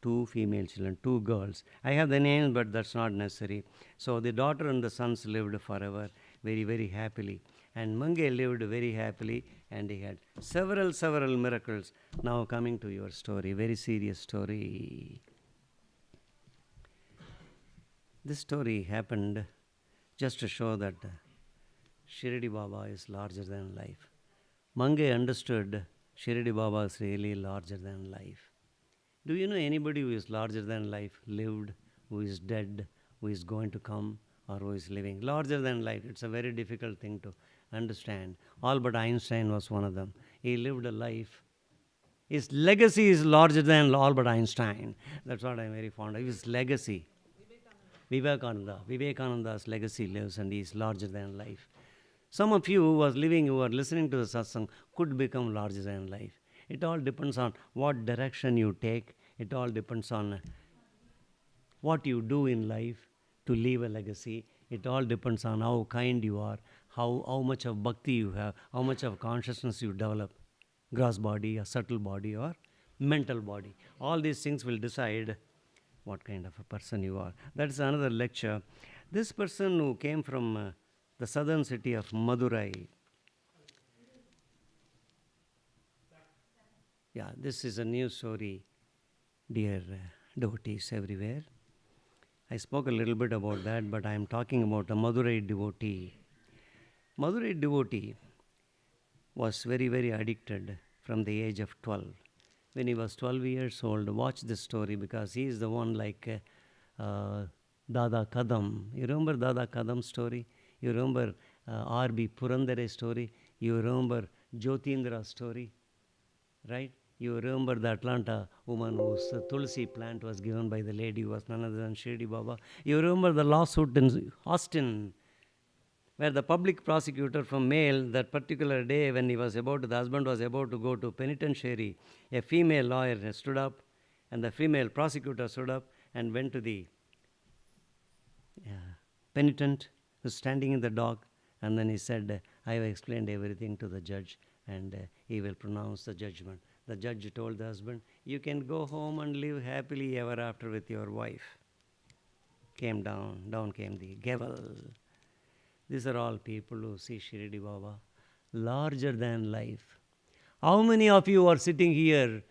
two female children, two girls. I have the names, but that's not necessary. So the daughter and the sons lived forever, very, very happily. And Mange lived very happily, and he had several miracles. Now coming to your story, very serious story. This story happened just to show that Shirdi Baba is larger than life. Mange understood Shirdi Baba is really larger than life. Do you know anybody who is larger than life, lived, who is dead, who is going to come, or who is living? Larger than life, it's a very difficult thing to understand. Albert Einstein was one of them. He lived a life. His legacy is larger than Albert Einstein. That's what I'm very fond of. His legacy. Vivekananda's legacy lives, and he is larger than life. Some of you who are listening to the satsang could become larger than life. It all depends on what direction you take. It all depends on what you do in life to leave a legacy. It all depends on how kind you are, how much of bhakti you have, how much of consciousness you develop, gross body, a subtle body, or mental body. All these things will decide what kind of a person you are. That's another lecture. This person who came from the southern city of Madurai. Yeah, this is a new story, dear devotees everywhere. I spoke a little bit about that, but I am talking about a Madurai devotee. Madurai devotee was very, very addicted from the age of 12. When he was 12 years old, watch this story, because he is the one like Dada Kadam. You remember Dada Kadam's story? You remember R.B. Purandare's story? You remember Jyotindra's story? Right? You remember the Atlanta woman whose Tulsi plant was given by the lady who was none other than Shirdi Baba? You remember the lawsuit in Austin, where the public prosecutor from Mail, that particular day when the husband was about to go to penitentiary, a female lawyer stood up, and the female prosecutor stood up and went to the penitent who's standing in the dock, and then he said, I have explained everything to the judge, and he will pronounce the judgment. The judge told the husband, you can go home and live happily ever after with your wife. Down came the gavel. These are all people who see Shirdi Baba larger than life. How many of you are sitting here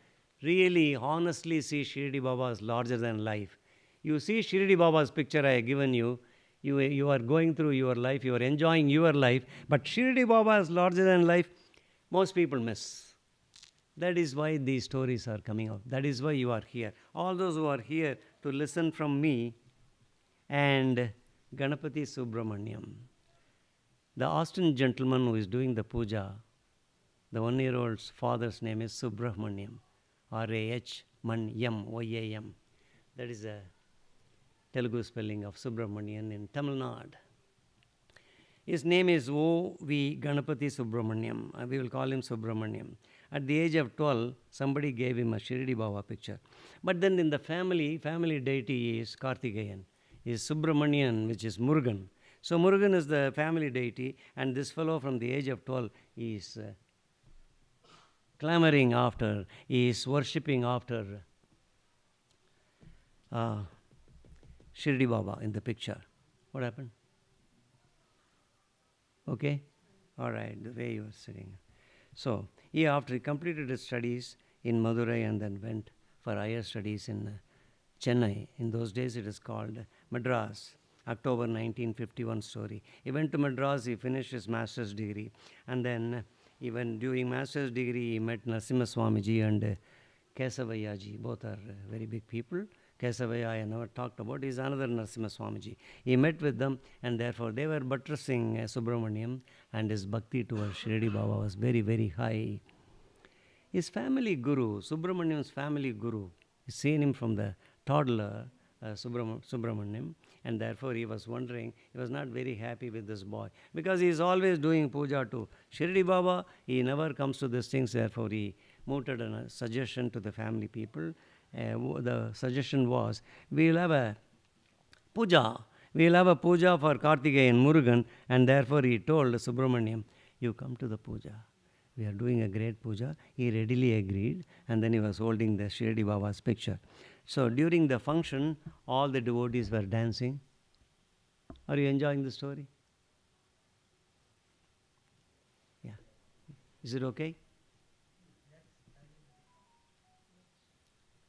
really honestly see Shirdi Baba as larger than life? You see Shirdi Baba's picture I have given you. You are going through your life, you are enjoying your life, but Shirdi Baba is larger than life. Most people miss. That is why these stories are coming out. That is why you are here. All those who are here to listen from me and Ganapati Subramaniam. The Austin gentleman who is doing the puja, the 1-year-old's father's name is Subramaniam, R-A-H-M-Y-A-M. That is a Telugu spelling of Subramanian in Tamil Nadu. His name is O.V. Ganapati Subramaniam. We will call him Subramaniam. At the age of 12, somebody gave him a Shirdi Baba picture. But then in the family deity is Karthikeyan, is Subramanian, which is Murugan. So Murugan is the family deity, and this fellow from the age of 12 is clamoring after, he is worshipping after Shirdi Baba in the picture. What happened? Okay? All right, the way you were sitting. So, after he completed his studies in Madurai and then went for higher studies in Chennai. In those days it is called Madras. October 1951 story. He went to Madras, he finished his master's degree, and then even during master's degree he met Narasimha Swamiji and Kesavaya ji. Both are very big people. Kesavaya I never talked about, he is another Narasimha Swamiji. He met with them, and therefore they were buttressing Subramaniam, and his bhakti towards Shirdi Baba was very, very high. His family guru, Subramaniam's family guru, he's seen him from the toddler, Subramaniam, and therefore he was wondering, he was not very happy with this boy, because he is always doing puja to Shirdi Baba, he never comes to these things, therefore he mooted a suggestion to the family people. The suggestion was, we will have a puja for Karthikeyan Murugan, and therefore he told Subramaniam, you come to the puja. We are doing a great puja. He readily agreed, and then he was holding the Shirdi Baba's picture. So during the function, all the devotees were dancing. Are you enjoying the story? Yeah. Is it okay?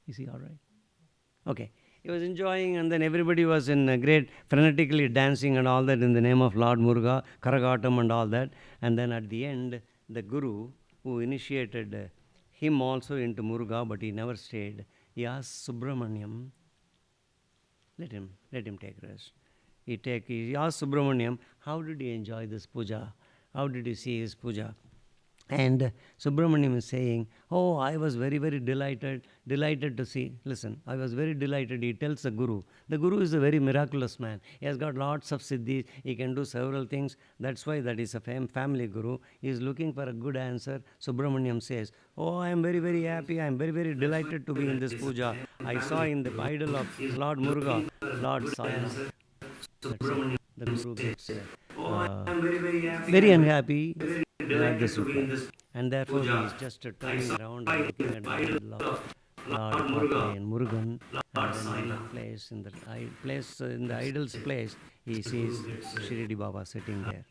Is he all right? Okay. He was enjoying, and then everybody was in great frenetically dancing and all that in the name of Lord Muruga, Karagatam and all that. And then at the end, the Guru, who initiated him also into Muruga, but he never stayed, he asked Subramaniam, let him take rest. He asked Subramaniam, how did he enjoy this puja? How did he see his puja? And Subramaniam is saying, oh, I was very, very delighted to see. Listen, I was very delighted. He tells the Guru. The Guru is a very miraculous man. He has got lots of siddhis. He can do several things. That's why that is a family Guru. He is looking for a good answer. Subramaniam says, oh, I am very, very happy. I am very, very delighted to be in this puja. I saw in the idol of Lord Muruga, Lord Sainath. The Guru gets very unhappy at this reply. And therefore he is just turning around and looking at the idol of Lord Karthai and Murugan, and then in the idol's place, he sees Shirdi Baba sitting there.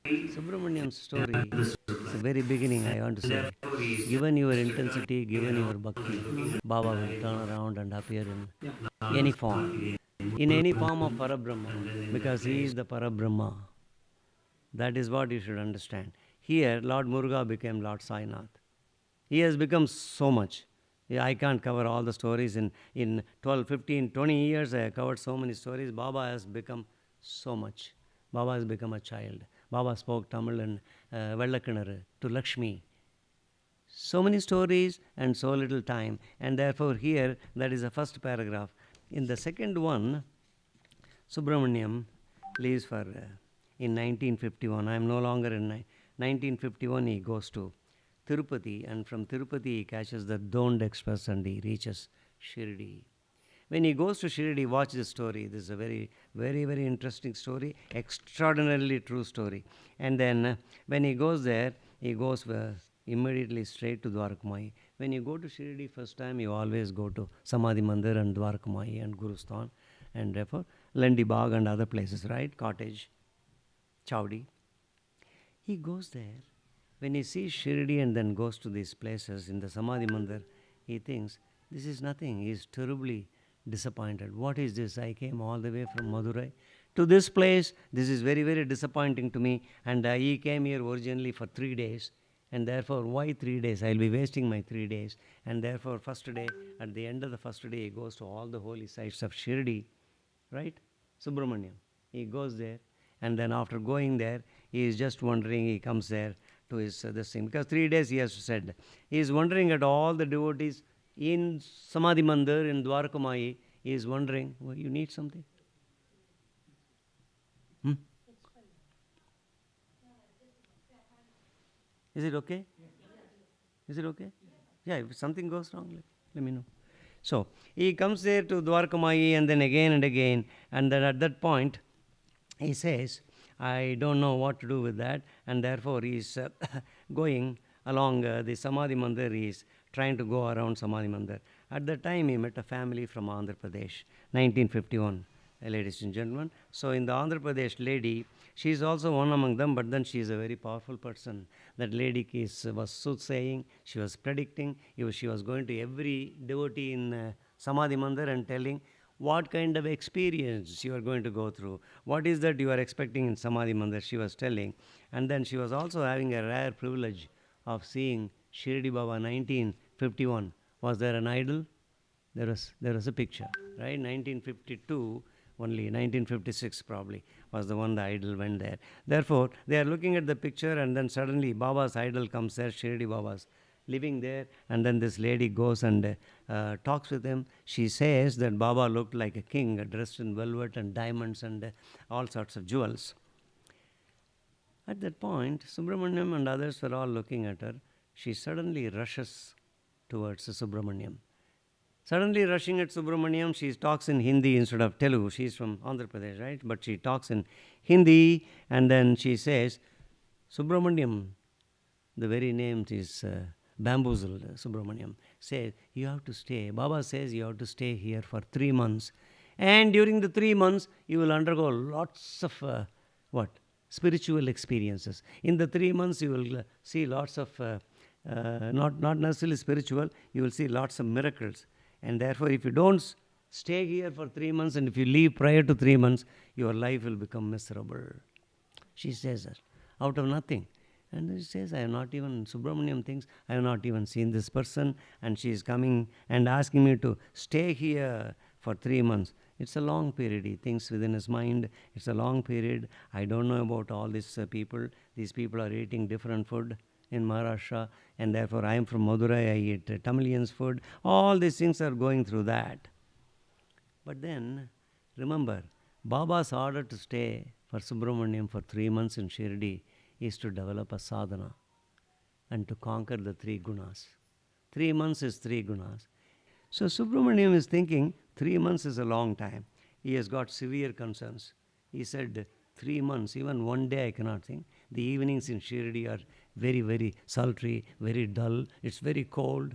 Subramaniam's story is the very beginning, I want to say. Given your intensity, given your bhakti, Baba will turn around and appear in any form. In any form of Parabrahma, because he is the Parabrahma. That is what you should understand. Here, Lord Muruga became Lord Sainath. He has become so much. Yeah, I can't cover all the stories. In 12, 15, 20 years, I have covered so many stories. Baba has become so much. Baba has become a child. Baba spoke Tamil and Vellakkinar to Lakshmi. So many stories and so little time. And therefore here, that is the first paragraph. In the second one, Subramaniam leaves for, in 1951, I am no longer in 1951, he goes to Tirupati, and from Tirupati he catches the Dond Express and he reaches Shirdi. When he goes to Shirdi, watch this story. This is a very, very, very interesting story, extraordinarily true story. And then when he goes there, he goes immediately straight to Dwarakamayi. When you go to Shirdi first time, you always go to Samadhi Mandir and Dwarakamayi and Gurusthan, and therefore Lendi Bagh and other places, right? Cottage, Chowdi. He goes there. When he sees Shirdi and then goes to these places in the Samadhi Mandir, he thinks, this is nothing. He is terribly disappointed. What is this? I came all the way from Madurai to this place. This is very, very disappointing to me. And he came here originally for 3 days. And therefore, why 3 days? I'll be wasting my 3 days. And therefore, first day, at the end of the first day, he goes to all the holy sites of Shirdi, right? Subramaniam. He goes there. And then after going there, he is just wondering, he comes there to his this thing. Because 3 days he has said. He is wondering at all the devotees in Samadhi Mandir, in Dwarakamayi. He is wondering, well, you need something? Is it okay? Is it okay? Yeah, if something goes wrong, let me know. So, he comes there to Dwarakamayi and then again and again. And then at that point, he says, I don't know what to do with that. And therefore, he is going along the Samadhi Mandir. He is trying to go around Samadhi Mandir. At that time, he met a family from Andhra Pradesh, 1951, ladies and gentlemen. So in the Andhra Pradesh lady, she is also one among them, but then she is a very powerful person. That lady was soothsaying, she was predicting, she was going to every devotee in Samadhi Mandir and telling what kind of experience you are going to go through. What is that you are expecting in Samadhi Mandir, she was telling. And then she was also having a rare privilege of seeing Shirdi Baba 1951. Was there an idol? There was a picture, right? 1952, only 1956 probably was the one the idol went there. Therefore, they are looking at the picture and then suddenly Baba's idol comes there, Shirdi Baba's living there, and then this lady goes and talks with him. She says that Baba looked like a king, dressed in velvet and diamonds and all sorts of jewels. At that point, Subramaniam and others were all looking at her. She suddenly rushes towards Subramaniam. Suddenly rushing at Subramaniam, she talks in Hindi instead of Telugu. She is from Andhra Pradesh, right? But she talks in Hindi, and then she says, Subramaniam, the very name is bamboozled Subramaniam. Says, you have to stay. Baba says you have to stay here for 3 months. And during the 3 months, you will undergo lots of, what? Spiritual experiences. In the 3 months, you will see lots of, not necessarily spiritual, you will see lots of miracles. And therefore, if you don't stay here for 3 months, and if you leave prior to 3 months, your life will become miserable. She says that out of nothing. And she says, I have not even, Subramaniam thinks, I have not even seen this person, and she is coming and asking me to stay here for 3 months. It's a long period. He thinks within his mind, it's a long period. I don't know about all these people. These people are eating different food in Maharashtra, and therefore I am from Madurai, I eat Tamilians food. All these things are going through that. But then, remember, Baba's order to stay for Subramaniam for 3 months in Shirdi is to develop a sadhana and to conquer the 3 gunas. 3 months is 3 gunas. So Subramaniam is thinking 3 months is a long time. He has got severe concerns. He said 3 months, even one day I cannot think. The evenings in Shirdi are very, very sultry, very dull. It's very cold.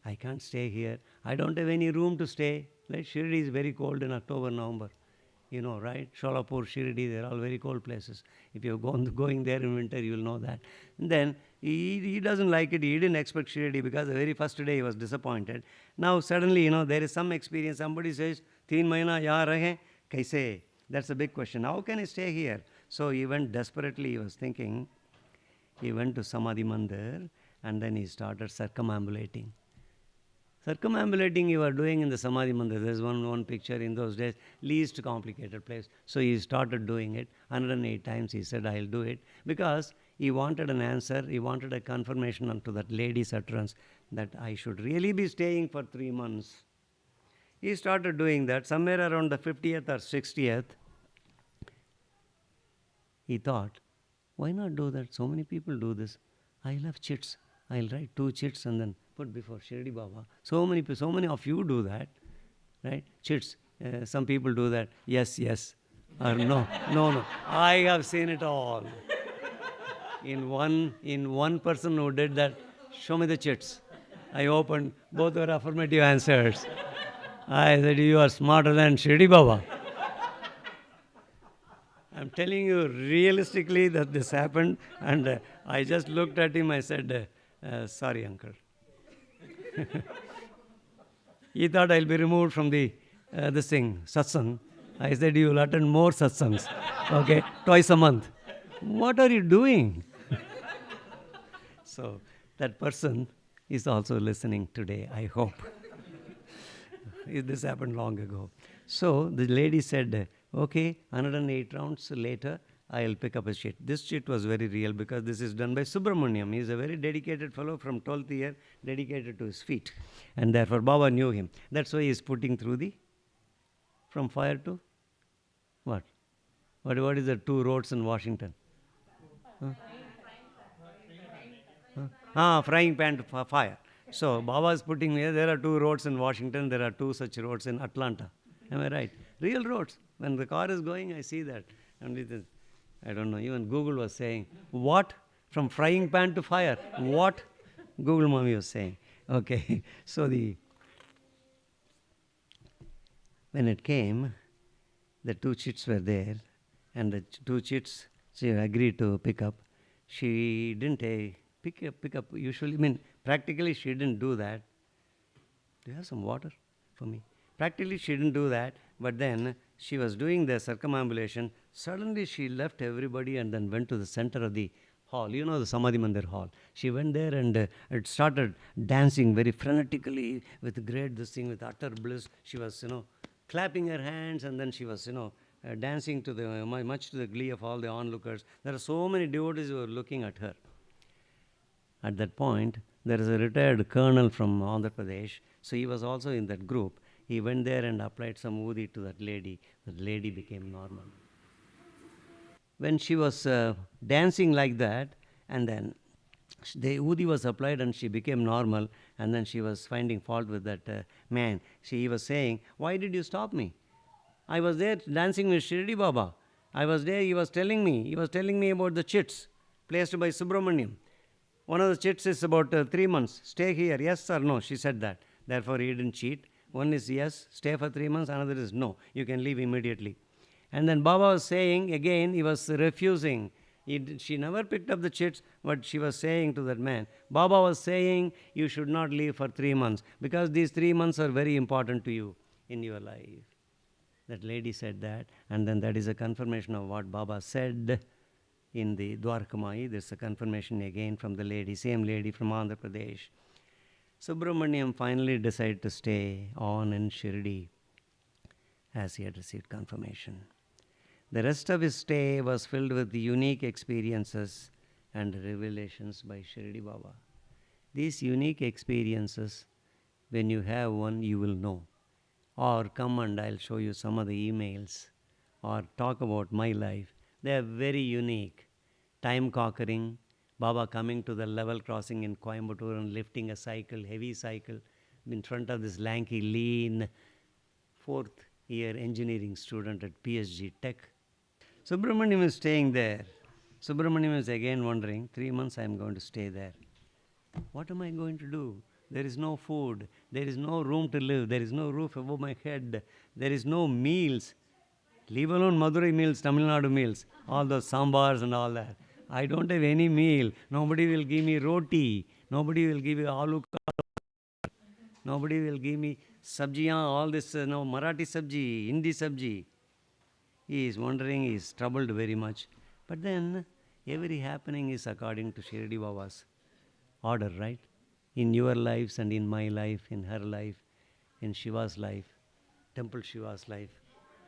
I can't stay here. I don't have any room to stay. Like Shirdi is very cold in October, November. You know, right? Sholapur, Shirdi, they're all very cold places. If you're going there in winter, you will know that. And then he doesn't like it. He didn't expect Shirdi because the very first day he was disappointed. Now suddenly, you know, there is some experience. Somebody says, 3 mahina yahan rahe, kaise? That's a big question. How can I stay here? So he went desperately, he was thinking. He went to Samadhi Mandir and then he started circumambulating. Circumambulating you are doing in the Samadhi Mandir. There's one picture in those days, least complicated place. So he started doing it. 108 times he said, I'll do it. Because he wanted an answer. He wanted a confirmation onto that lady's utterance that I should really be staying for 3 months. He started doing that. Somewhere around the 50th or 60th, he thought, why not do that? So many people do this. I'll have chits. I'll write 2 chits and then put before Shirdi Baba. So many of you do that, right? Chits. Some people do that. Yes, yes. Or no, no, no. I have seen it all. In one person who did that, show me the chits. I opened, both were affirmative answers. I said, you are smarter than Shirdi Baba. I'm telling you realistically that this happened, and I just looked at him, I said, sorry, uncle. He thought I'll be removed from this thing, satsang. I said, you will attend more satsangs, okay, twice a month. What are you doing? So that person is also listening today, I hope. This happened long ago. So the lady said, okay, 108 rounds later, I'll pick up a chit. This chit was very real because this is done by Subramaniam. He is a very dedicated fellow from 12th year, dedicated to his feet. And therefore, Baba knew him. That's why he is putting through from fire to what? What is the 2 roads in Washington? Frying pan to fire. So, Baba is putting here, there are 2 roads in Washington, there are 2 such roads in Atlanta. Am I right? Real roads. When the car is going, I see that. And I don't know, even Google was saying, what? From frying pan to fire. What? Google mommy was saying. Okay. So when it came, the 2 chits were there, and the 2 chits she agreed to pick up. She didn't pick up usually, practically she didn't do that. Do you have some water for me? Practically she didn't do that, but then she was doing the circumambulation. Suddenly she left everybody and then went to the center of the hall, you know, the Samadhi Mandir hall. She went there and it started dancing very frenetically with with utter bliss. She was, clapping her hands, and then she was, dancing much to the glee of all the onlookers. There are so many devotees who were looking at her. At that point, there is a retired colonel from Andhra Pradesh, so he was also in that group. He went there and applied some udhi to that lady. The lady became normal. When she was dancing like that, and then the udhi was applied and she became normal, and then she was finding fault with that man. He was saying, why did you stop me? I was there dancing with Shirdi Baba. I was there, he was telling me about the chits placed by Subramaniam. One of the chits is about 3 months. Stay here, yes or no? She said that. Therefore, he didn't cheat. One is yes, stay for 3 months. Another is no, you can leave immediately. And then Baba was saying, again, he was refusing. She never picked up the chits, but she was saying to that man, Baba was saying, you should not leave for 3 months because these 3 months are very important to you in your life. That lady said that, and then that is a confirmation of what Baba said in the Dwarakamayi. There's a confirmation again from the lady, same lady from Andhra Pradesh. Subramaniam finally decided to stay on in Shirdi as he had received confirmation. The rest of his stay was filled with unique experiences and revelations by Shirdi Baba. These unique experiences, when you have one, you will know. Or come and I'll show you some of the emails, or talk about my life. They are very unique. Time conquering, Baba coming to the level crossing in Coimbatore and lifting a cycle, heavy cycle, in front of this lanky, lean, 4th year engineering student at PSG Tech. Subramaniam is staying there. Subramaniam is again wondering, 3 months I am going to stay there. What am I going to do? There is no food. There is no room to live. There is no roof above my head. There is no meals. Leave alone Madurai meals, Tamil Nadu meals, all those sambars and all that. I don't have any meal. Nobody will give me roti. Nobody will give me aloo. Nobody will give me sabjiyan, all this, Marathi sabji, Hindi sabji. He is wondering, he is troubled very much. But then, every happening is according to Shirdi Baba's order, right? In your lives and in my life, in her life, in Shiva's life, Temple Shiva's life.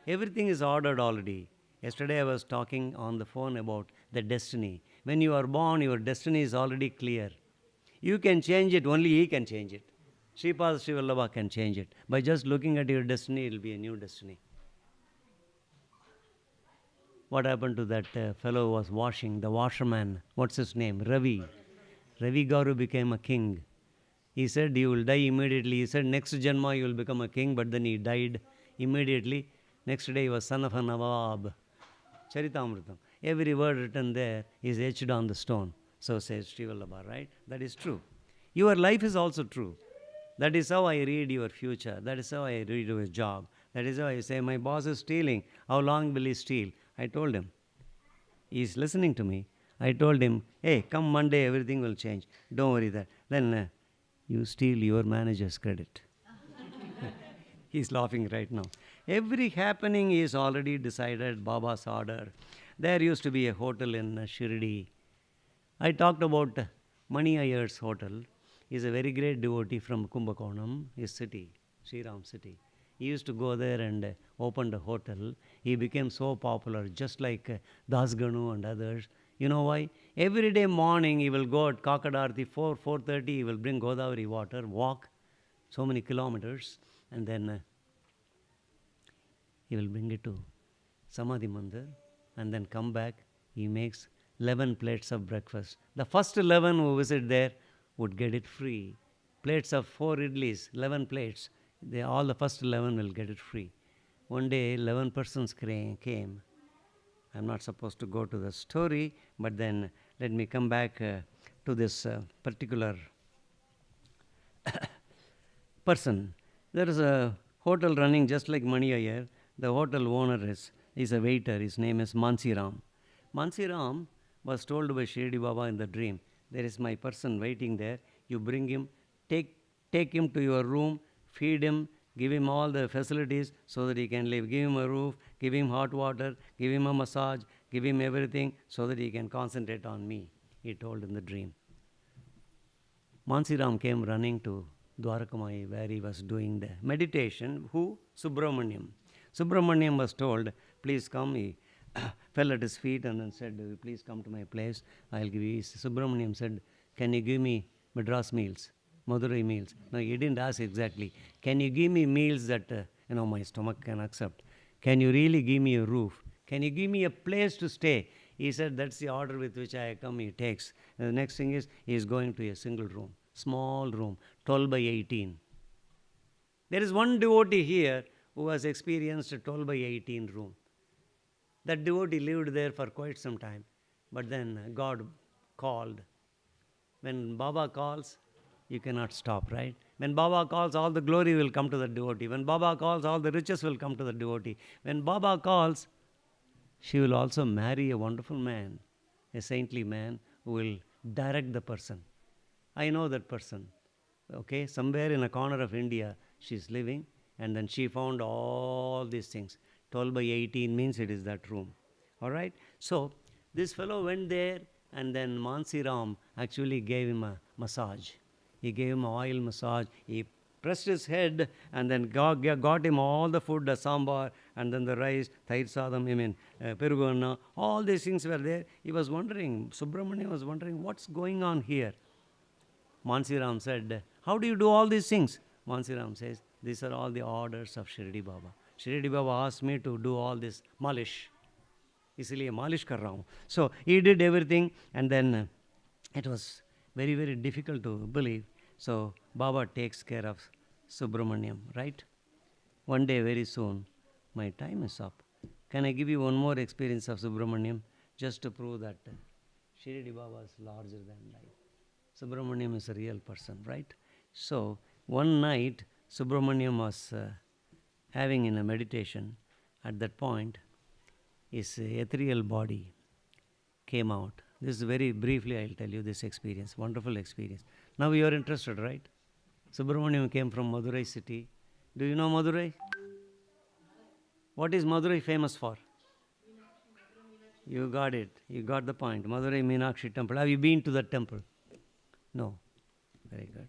Everything is ordered already. Yesterday I was talking on the phone about the destiny. When you are born, your destiny is already clear. You can change it, only he can change it. Sripad Srivallabha can change it. By just looking at your destiny, it will be a new destiny. What happened to that fellow who was washing, the washerman? What's his name? Ravi. Ravi Garu became a king. He said, you will die immediately. He said, next Janma you will become a king, but then he died immediately. Next day he was son of a Nawab. Charitamritam. Every word written there is etched on the stone. So says Srivallabha, right? That is true. Your life is also true. That is how I read your future. That is how I read your job. That is how I say, my boss is stealing. How long will he steal? I told him. He is listening to me. I told him, hey, come Monday, everything will change. Don't worry that. Then you steal your manager's credit. He's laughing right now. Every happening is already decided, Baba's order. There used to be a hotel in Shirdi. I talked about Mani Iyer's hotel. He's a very great devotee from Kumbakonam, his city, Sriram city. He used to go there and opened a hotel. He became so popular, just like Das Ganu and others. You know why? Every day morning he will go at Kakadarthi, 4:30, he will bring Godavari water, walk so many kilometers, and then he will bring it to Samadhi Mandir, and then come back. He makes 11 plates of breakfast. The first 11 who visit there would get it free. Plates of 4 idlis, 11 plates. All the first 11 will get it free. One day, 11 persons came. I'm not supposed to go to the story, but then let me come back to this particular person. There is a hotel running just like Mani Iyer. The hotel owner is a waiter. His name is Mansiram. Mansiram was told by Shirdi Baba in the dream, there is my person waiting there. You bring him, take him to your room, feed him, give him all the facilities so that he can live. Give him a roof, give him hot water, give him a massage, give him everything so that he can concentrate on me, he told in the dream. Mansiram came running to Dwarakamayi where he was doing the meditation. Who? Subramaniam. Subramaniam was told, please come. He fell at his feet and then said, please come to my place. I'll give you. Subramaniam said, can you give me Madras meals, Madurai meals? No, he didn't ask exactly. Can you give me meals that my stomach can accept? Can you really give me a roof? Can you give me a place to stay? He said, that's the order with which I come. He takes. And the next thing is, he is going to a single room, small room, 12 by 18. There is one devotee here who has experienced a 12 by 18 room. That devotee lived there for quite some time. But then God called. When Baba calls, you cannot stop, right? When Baba calls, all the glory will come to the devotee. When Baba calls, all the riches will come to the devotee. When Baba calls, she will also marry a wonderful man, a saintly man who will direct the person. I know that person. Okay, somewhere in a corner of India, she's living, and then she found all these things. 12 by 18 means it is that room. All right? So, this fellow went there, and then Mansi Ram actually gave him a massage. He gave him an oil massage. He pressed his head and then got him all the food, the sambar, and then the rice, thair sadam, peruganna, all these things were there. He was wondering, Subramania was wondering, what's going on here? Mansi Ram said, how do you do all these things? Mansi Ram says, these are all the orders of Shirdi Baba. Shirdi Baba asked me to do all this malish. इसलिए मालिश कर रहा हूँ. So he did everything, and then it was very, very difficult to believe. So Baba takes care of Subramaniam, right? One day, very soon, my time is up. Can I give you one more experience of Subramaniam, just to prove that Shirdi Baba is larger than life? Subramaniam is a real person, right? So one night, Subramaniam was having in a meditation. At that point, his ethereal body came out. This is very briefly, I'll tell you this experience, wonderful experience. Now you are interested, right? Subramaniam came from Madurai city. Do you know Madurai? What is Madurai famous for? You got it. You got the point. Madurai Meenakshi temple. Have you been to that temple? No. Very good.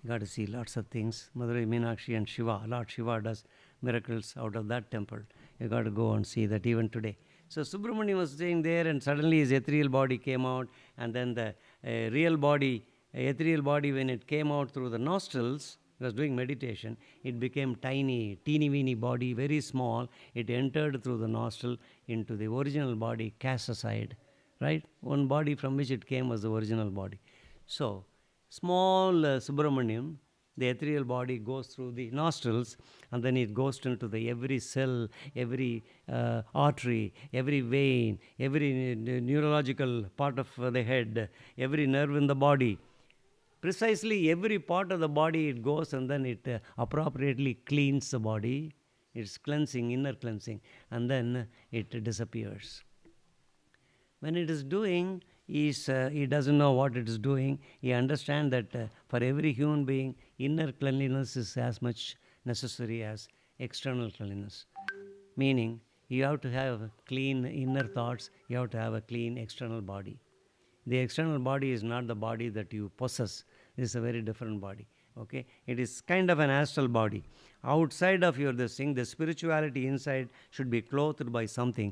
You got to see lots of things. Madurai Meenakshi and Shiva. Lord Shiva does miracles out of that temple. You got to go and see that even today. So Subramaniam was staying there, and suddenly his ethereal body came out, and then the real body, ethereal body, when it came out through the nostrils, he was doing meditation, it became tiny, teeny-weeny body, very small. It entered through the nostril into the original body, cast aside, right? One body from which it came was the original body. So, small Subramaniam, the ethereal body goes through the nostrils, and then it goes into the every cell, every artery, every vein, every neurological part of the head, every nerve in the body. Precisely every part of the body it goes, and then it appropriately cleans the body. It's cleansing, inner cleansing, and then it disappears. When it is doing, he doesn't know what it is doing. He understands that for every human being, inner cleanliness is as much necessary as external cleanliness. Meaning, you have to have clean inner thoughts, you have to have a clean external body. The external body is not the body that you possess. This is a very different body. Okay? It is kind of an astral body. Outside of your this thing, the spirituality inside should be clothed by something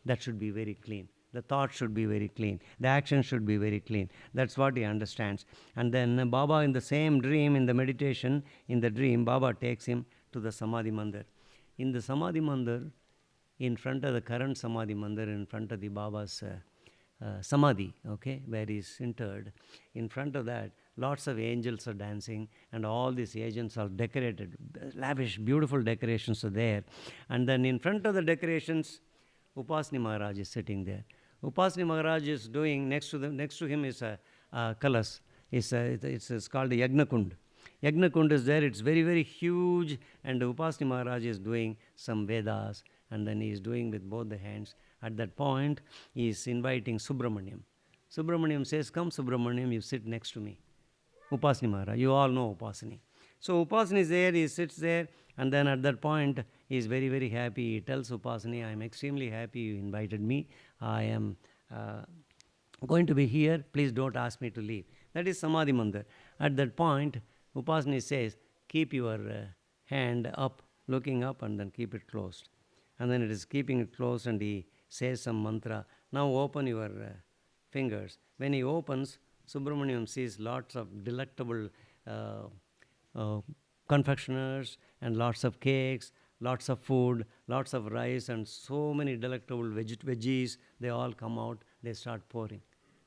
that should be very clean. The thought should be very clean. The action should be very clean. That's what he understands. And then Baba, in the same dream, in the meditation, in the dream, Baba takes him to the Samadhi Mandir. In the Samadhi Mandir, in front of the current Samadhi Mandir, in front of the Baba's Samadhi, okay, where he is interred, in front of that, lots of angels are dancing, and all these agents are decorated. Lavish, beautiful decorations are there. And then in front of the decorations, Upasni Maharaj is sitting there. Upasni Maharaj is doing, next to him is a kalas. It's called a Yagna Kund. Yagna Kund is there. It's very, very huge. And Upasni Maharaj is doing some Vedas. And then he is doing with both the hands. At that point, he is inviting Subramaniam. Subramaniam says, come Subramaniam, you sit next to me. Upasni Maharaj. You all know Upasni. So Upasni is there. He sits there. And then at that point, he is very, very happy. He tells Upasani, I am extremely happy you invited me. I am going to be here. Please don't ask me to leave. That is Samadhi Mandir. At that point, Upasani says, keep your hand up, looking up, and then keep it closed. And then it is keeping it closed, and he says some mantra. Now open your fingers. When he opens, Subramaniam sees lots of delectable confectioners and lots of cakes, lots of food, lots of rice, and so many delectable veggies. They all come out. They start pouring.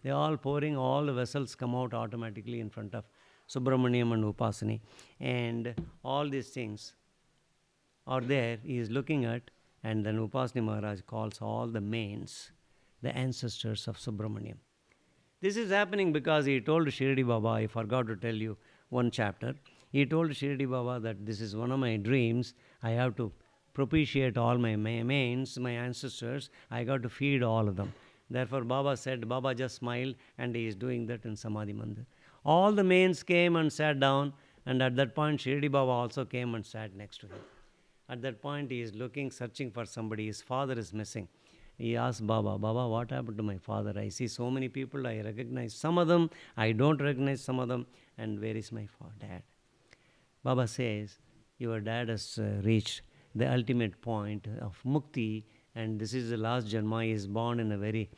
They all pouring. All the vessels come out automatically in front of Subramaniam and Upasani. And all these things are there. He is looking at, and then Upasani Maharaj calls all the mains, the ancestors of Subramaniam. This is happening because he told Shirdi Baba, I forgot to tell you one chapter. He told Shirdi Baba that this is one of my dreams. I have to propitiate all my mains, my ancestors. I got to feed all of them. Therefore, Baba said, Baba just smiled, and he is doing that in Samadhi Mandir. All the mains came and sat down, and at that point, Shirdi Baba also came and sat next to him. At that point, he is looking, searching for somebody. His father is missing. He asked Baba, Baba, what happened to my father? I see so many people, I recognize some of them, I don't recognize some of them, and where is my dad? Baba says, your dad has reached the ultimate point of mukti, and this is the last janma. He is born in a very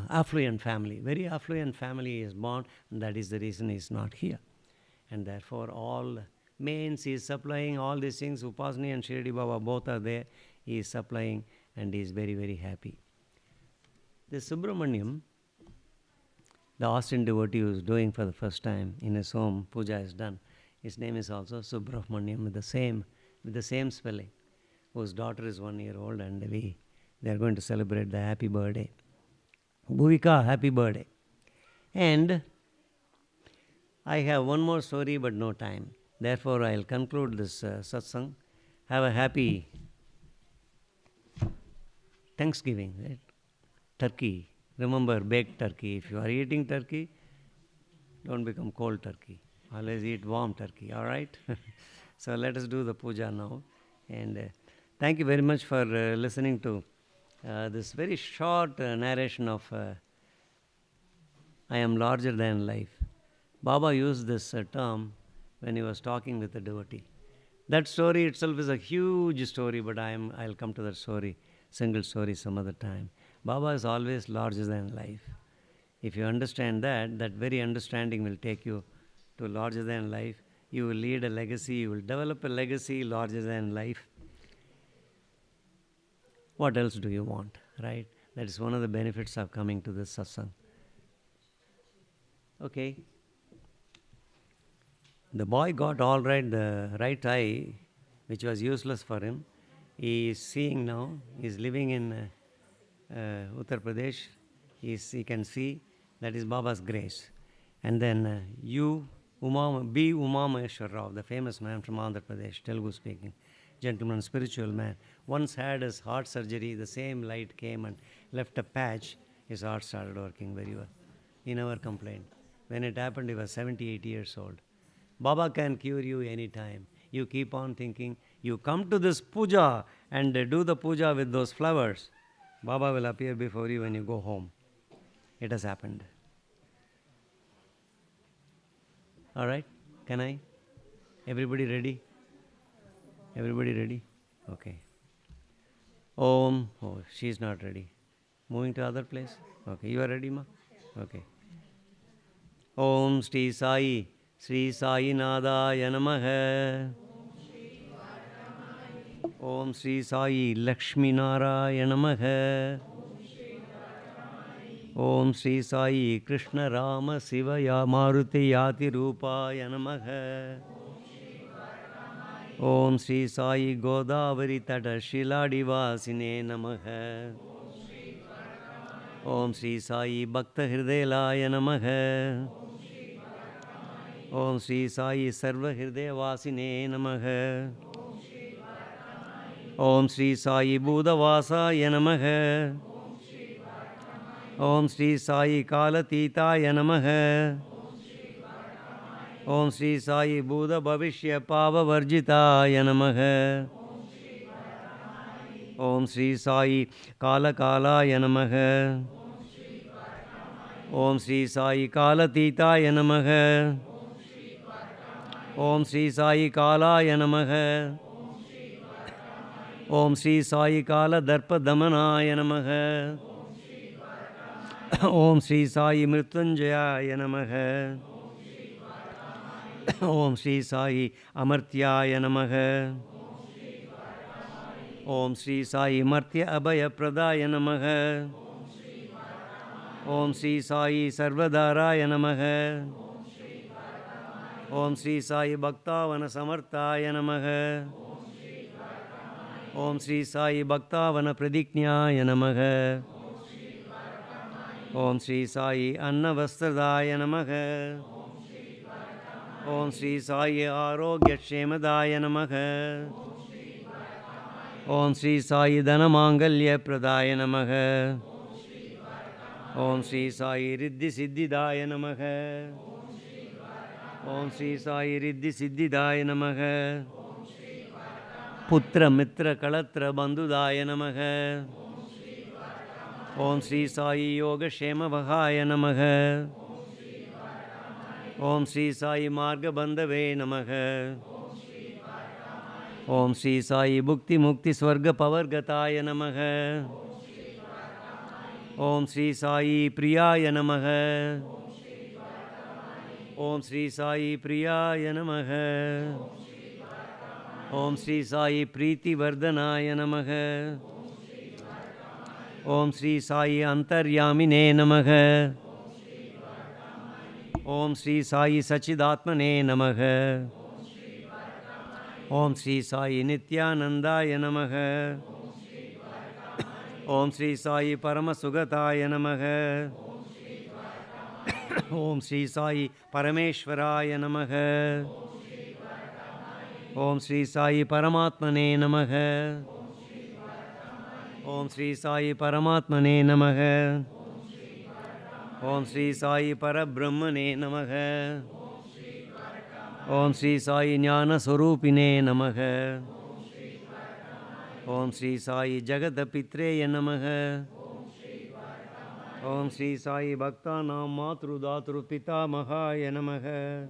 affluent family. Very affluent family he is born, and that is the reason he is not here. And therefore, all mains he is supplying, all these things, Upasani and Shirdi Baba both are there. He is supplying, and he is very, very happy. The Subramaniam, the Austin devotee who is doing for the first time in his home, puja is done. His name is also Subramaniam with the same spelling, whose daughter is 1 year old, and they are going to celebrate the happy birthday. Bhuvika, happy birthday. And I have one more story, but no time. Therefore, I'll conclude this satsang. Have a happy Thanksgiving, right? Turkey. Remember, baked turkey. If you are eating turkey, don't become cold turkey. Always eat warm turkey, all right? So let us do the puja now. And thank you very much for listening to this very short narration of I am larger than life. Baba used this term when he was talking with the devotee. That story itself is a huge story, but I'll come to that story, single story some other time. Baba is always larger than life. If you understand that, that very understanding will take you to larger than life. You will lead a legacy, you will develop a legacy larger than life. What else do you want, right? That is one of the benefits of coming to this satsang. Okay. The boy got all right, the right eye, which was useless for him. He is seeing now. He is living in Uttar Pradesh. He can see. That is Baba's grace. And then Uma Maheshwar Rao, the famous man from Andhra Pradesh, Telugu speaking, gentleman, spiritual man, once had his heart surgery. The same light came and left a patch. His heart started working very well. He never complained. When it happened, he was 78 years old. Baba can cure you anytime. You keep on thinking. You come to this puja and do the puja with those flowers. Baba will appear before you when you go home. It has happened. All right? Can I? Everybody ready? Everybody ready? Okay. Om. Oh, she is not ready. Moving to other place? Okay. You are ready, ma? Okay. Om Shri Sai. Shri Sai Nadaya Namaha. Om Shri Sai Lakshmi Narayana Namaha. Om Shri Sai Krishna Rama Siva Maruti Yati Rupaya Namaha. Om Shri Sai Godavari Tata Shiladi Vasine Namaha. Om Shri Sai Bhakta Hridaylaya Namaha. Om Shri Sai Sarva Hridaya Vasine Namaha. Om Shri Sai Buddha Vasaya Namaha. Om Shri Sai Kalatitaya Namaha. Om Shri Sai Buddha Bhavishya Pava Varjitaya Namaha. Om Shri Sai Kala Kalaya Namaha. Om Shri Sai Kalatitaya Namaha. Om Shri Sai Kalaya Namaha. Om Shri Sai Kala Darpa Damanaya Namaha. Om Shri Sai Mrityunjaya Namaha. Om Shri Sai Amartyaya Namaha. Om Shri Sai Martya Abhaya Pradaya Namaha. Om Shri Sai Sarvadaraya Namaha. Om Shri Sai Bhaktavana Samarthaya Namaha. Om Shri Sai Bhaktavana Pradiknyaya Namaha. Om Sri Sai Annavastradaya Namaha. Om Sri Sai Arogya Shemadaya Namaha. Om Sri Sai Dhanamangalya Pradaya Namaha. Om Sri Sai Riddhi Siddhidaya Namaha. Om Sri Sai Riddhi Siddhidaya Namaha. Putra Mitra Kalatra Bandhudaya Namaha. Om Sri Sai Yoga Shema Vahaya Namaha. Om Sri Sai Marga Bandhave Namaha. Om Sri Sai Bhukti Mukti Swarga Pavargataya Namaha. Om Sri Sai Priyaya Namaha. Om Sri Sai Priyaya Namaha. Om Sri Sai Preeti Vardhanaya Namaha. Om Sri Sai Antaryamine Namaha. Om Sri Sai Sachidatmane Namaha. Om Sri Sai Nityanandaya Namaha. Om Sri Sai Paramasugataya Namaha. Om Sri Sai Parameshwaraya Namaha. Om Sri Sai Paramatmane Namaha. Om Sri Sai Paramatmane Namaha. Om Sri Sai Parabrahmane Namaha. Om Sri Sai Jnana Swarupine Namaha. Om Sri Sai Jagadapitreye Namaha. Om Sri Sai Bhaktanam Matru Datru Pitamahaya Namaha.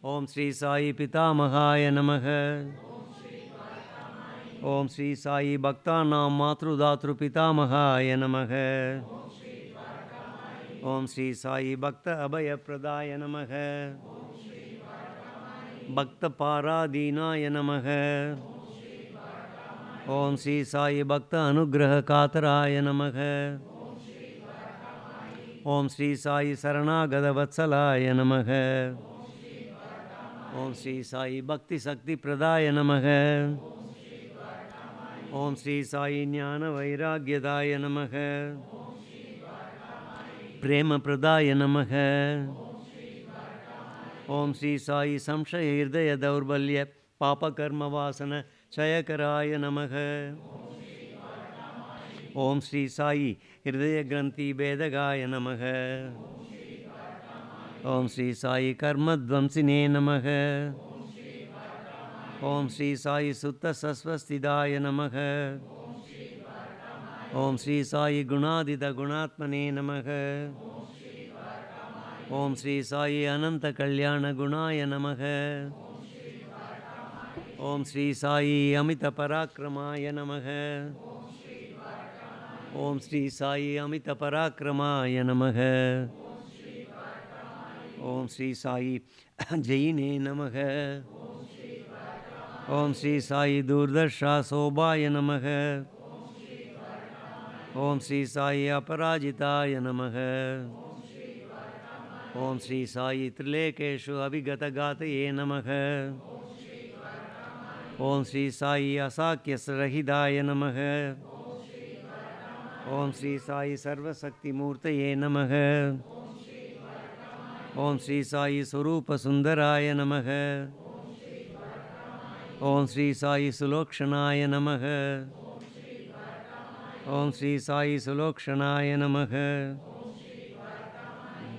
Om Sri Sai Pitamahaya Namaha. Om Sri Sai Bhaktanam Matru Datru Pitamahaya Namaha. Om Sri Sai Bhakta Abhaya Pradaya Namaha. Bhakta Paradinaya Namaha. Om Sri Sai Bhakta Anugraha Kataraya Namaha. Om Sri Sai Saranagada Vatsalaya Namaha. Om Sri Sai Bhakti Sakti Pradaya Namaha. Om Sri Sai Jnana Vairagyadaya Namaha. Prema Pradaya Namaha. Om Sri Sai Samshaya Hirdaya Daurbalya Papa Karma Vasana Chayakaraya Namaha. Om Sri Sai Hirdaya Granthi Bedagaya Namaha. Om Sri Sai Karma Dvamsine Namaha. Om Sri Sai Sutta Sasvastidaya Namaha. Om Sri Sai Gunadita Gunatmane Namaha. Om Sri Sai Ananta Kalyana Gunaya Namaha. Om Sri Sai Amita Parakramaya Namaha. Om Sri Sai Amita Parakramaya Namaha. Om Sri Sai Jaine Namaha. Om Sri Sai Durdarsha Sobhaya Namaha. Om Sri Sai Aparajitaya Namaha. Om Sri Sai Trilekeshu Abhigata Gataye Namaha. Om Sri Sai Asakya Sarahidaya Namaha. Om Sri Sai Sarvasakti Murtaye Namaha. Om Sri Sai Swarupa Sundaraya Namaha. Om Sri Sai Sulokshanaya Namaha. Om Sri Sai Sulokshanaya Namaha.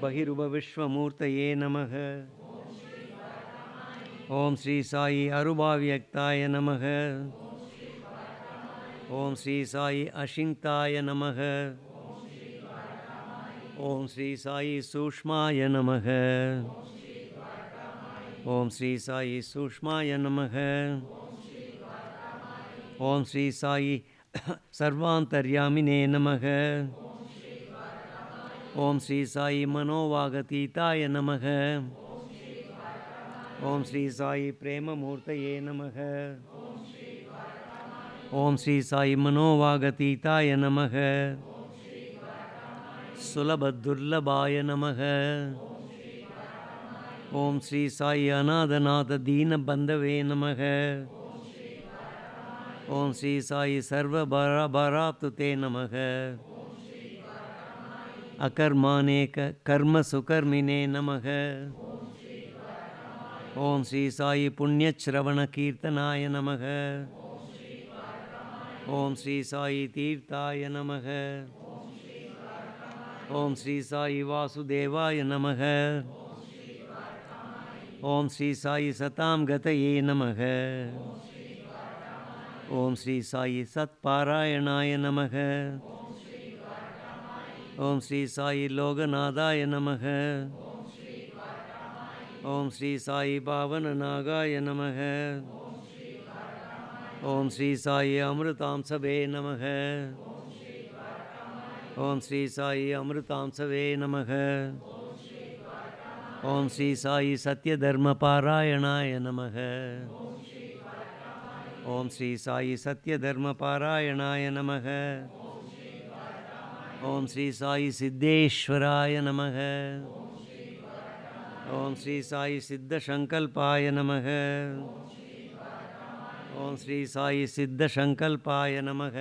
Bahiruba Vishwamurtaye Namaha. Om Sri Sai Arubhavyaktaye Namaha. Om Sri Sai Ashintaya Namaha. Om Sri Sai Sushmaya Namaha. Om Sri Sai Sushmaya Namaha. Om Sri Sai Sarvantaryamine Namaha. Om Sri Sai Manovagatitaya Namaha. Om Sri Sai Prema Murtaye Namaha. Om Sri Sai Manovagatitaya Namaha. Sulabhadurlabhaya Namaha. Om Sri Sai Anadhanatha Dina Bandhave Namaha. Om Sri Sai Sarva Bharaptute Namaha. अकर्मानेक कर्म सुकर्मिने नमः. ओम श्री साई पुण्यश्रवण कीर्तनाय नमः. ओम श्री साई तीर्थाय नमः. ओम श्री साई वासुदेवाय नमः. ओम श्री साई सतां गतये नमः. ओम श्री साई सत्पारायणाय नमः. ओम श्री साई लोकनाथाय नमः. ओम श्री साई पावननागाय नमः. ओम श्री साई अमृतांसवे नमः. ओम श्री साई अमृतांसवे नमः. ओम श्री साई सत्यधर्मपारायणाय नमः. ओम श्री साई सत्यधर्मपारायणाय नमः. ओम श्री साई सिद्धेश्वराय नमः. ओम श्री साई सिद्धसंकल्पाय नमः. ओम श्री साई सिद्धसंकल्पाय नमः.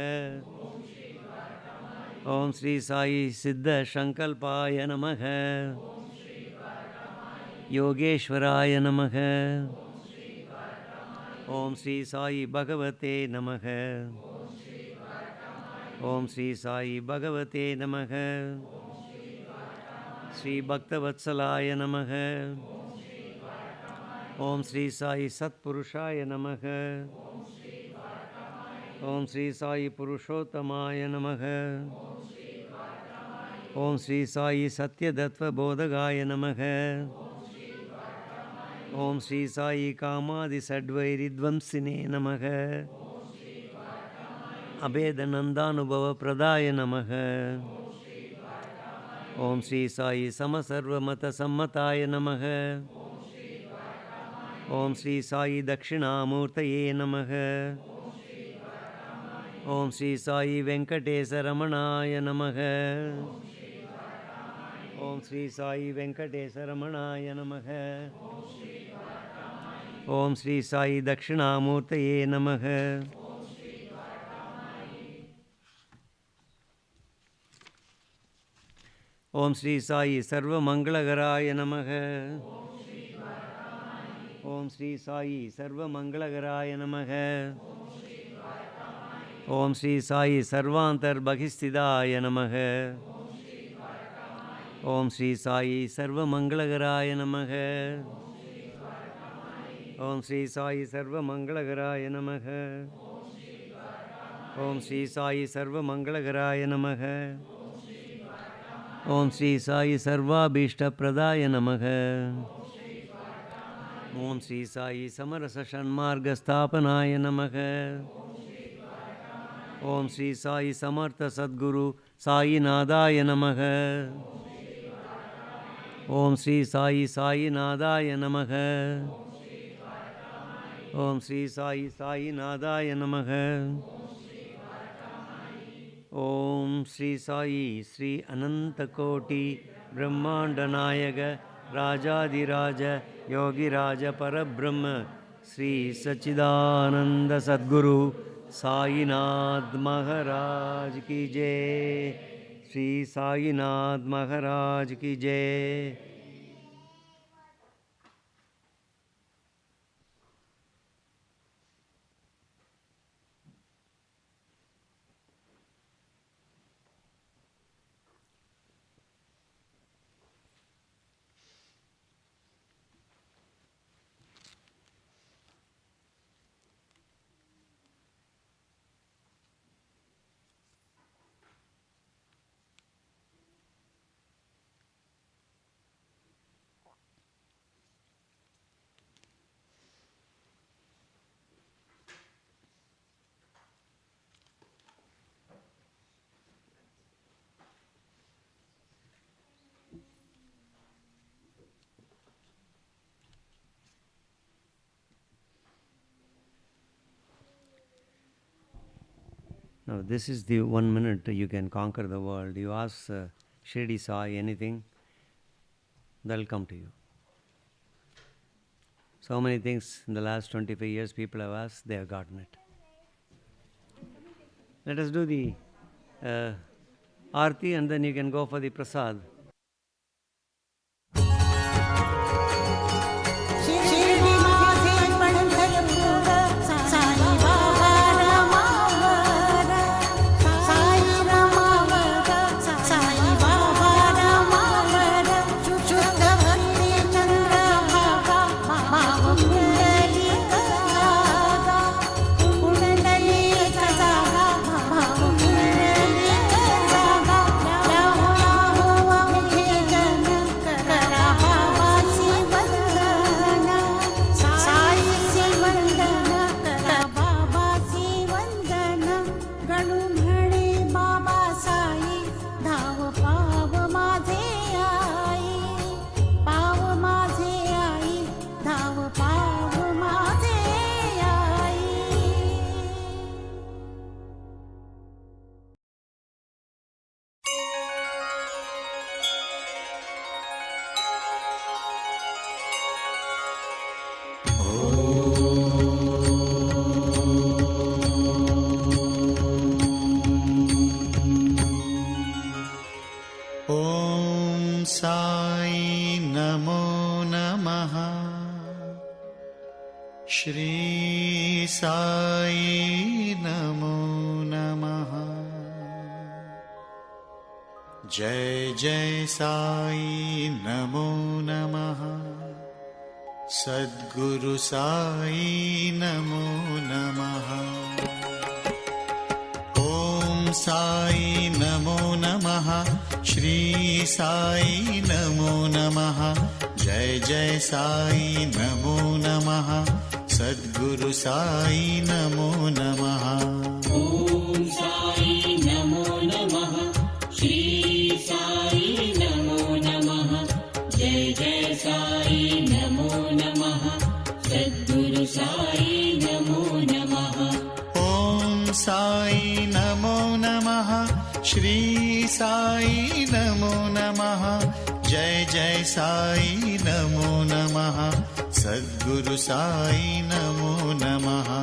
ओम श्री साई सिद्धसंकल्पाय नमः. योगेश्वराय नमः. ओम श्री साई भगवते नमः. ओम श्री साई भगवते नमः. श्री भक्तवत्सलाय नमः. ओम श्री साई सत्पुरुषाय नमः. ओम श्री साई पुरुषोत्तमाय नमः. ओम श्री साई सत्यतत्त्वबोधकाय नमः. ओम श्री साई कामादिषड्वैरिध्वंसिने नमः. अभेदनन्दानुभवप्रदाय नमः. ओम श्री साई समसर्वमतसम्मताय नमः. ओम श्री साई दक्षिणामूर्तये नमः. ओम श्री साई वेंकटेशरमणाय नमः. ओम श्री साई वेंकटेशरमणाय नमः. ओम श्री साई दक्षिणामूर्तये नमः. ओम श्री साई सर्वमंगलकराय नमः. ओम श्री साई सर्वमंगलकराय नमः. ओम श्री साई सर्वांतर्बहिस्थिताय नमः. ओम श्री साई सर्वमंगलकराय नमः. ओम श्री साई सर्वमंगलकराय नमः. ओम श्री साई सर्वमंगलकराय नमः. ओम श्री साई सर्वाभीष्टप्रदाय नमः. ओम श्री साई समरस षण्मार्गस्थापनाय नमः. ओम श्री साई समर्थ सद्गुरु साईनाथाय नमः. ओम श्री साई साईनाथाय नमः. ओम श्री साई साईनाथाय नमः. ओम श्री साई श्री अनंतकोटि ब्रह्मांड नायक राजाधिराज योगिराज परब्रह्म श्री सच्चिदानंद सद्गुरु साईनाथ महाराज की जय. श्री साईनाथ महाराज की जय. Now, this is the 1 minute you can conquer the world. You ask Shirdi Sai anything, they'll come to you. So many things in the last 25 years people have asked, they have gotten it. Let us do the Aarti, and then you can go for the prasad. Shri Sai Namo Namaha. Jai Jai Sai Namo Namaha. Sadguru Sai Namo Namaha. Om Sai Namo Namaha. Shri Sai Namo Namaha. Jai Jai Sai Namo Namaha. Sadguru Sai Namo Namaha. Om Sai Namo Namaha. Shri Sai Namo Namaha. Jai Jai Sai Namo Namaha. Sadguru Sai Namo Namaha. Om Sai Namo Namaha. Shri Sai Namo Namaha. Jai Jai Sai Namo Namaha. Sadguru Sai Namo Namaha.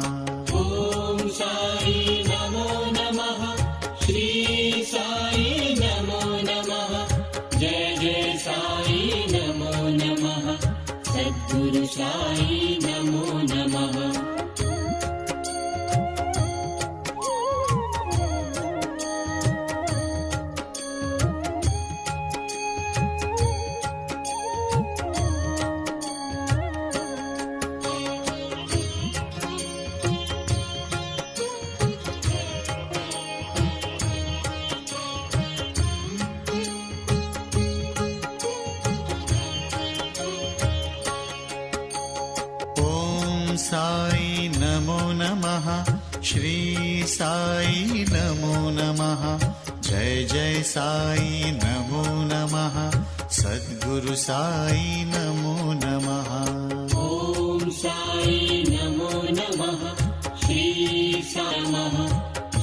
Om Sai Namo Namaha. Shri Sai Namo Namaha. Jai Jai Sai Namo Namaha. Sadguru Sai Namo Namaha. Sai Namo Namaha. Shri Sai Namo Namaha. Jai Jai Sai Namo Namaha. Sadguru Sai Namo Namaha. Om Sai Namo Namaha. Shri Sai Namaha.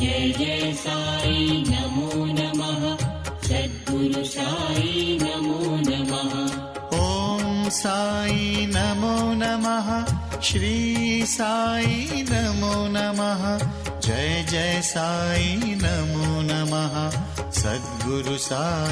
Jai Jai Sai Namo Namaha. Sadguru Sai Namo Namaha. Om Sai Namo Namaha. Shri Sai Namo Namaha. Jai Jai Sai Namo Namaha. Sadguru Sai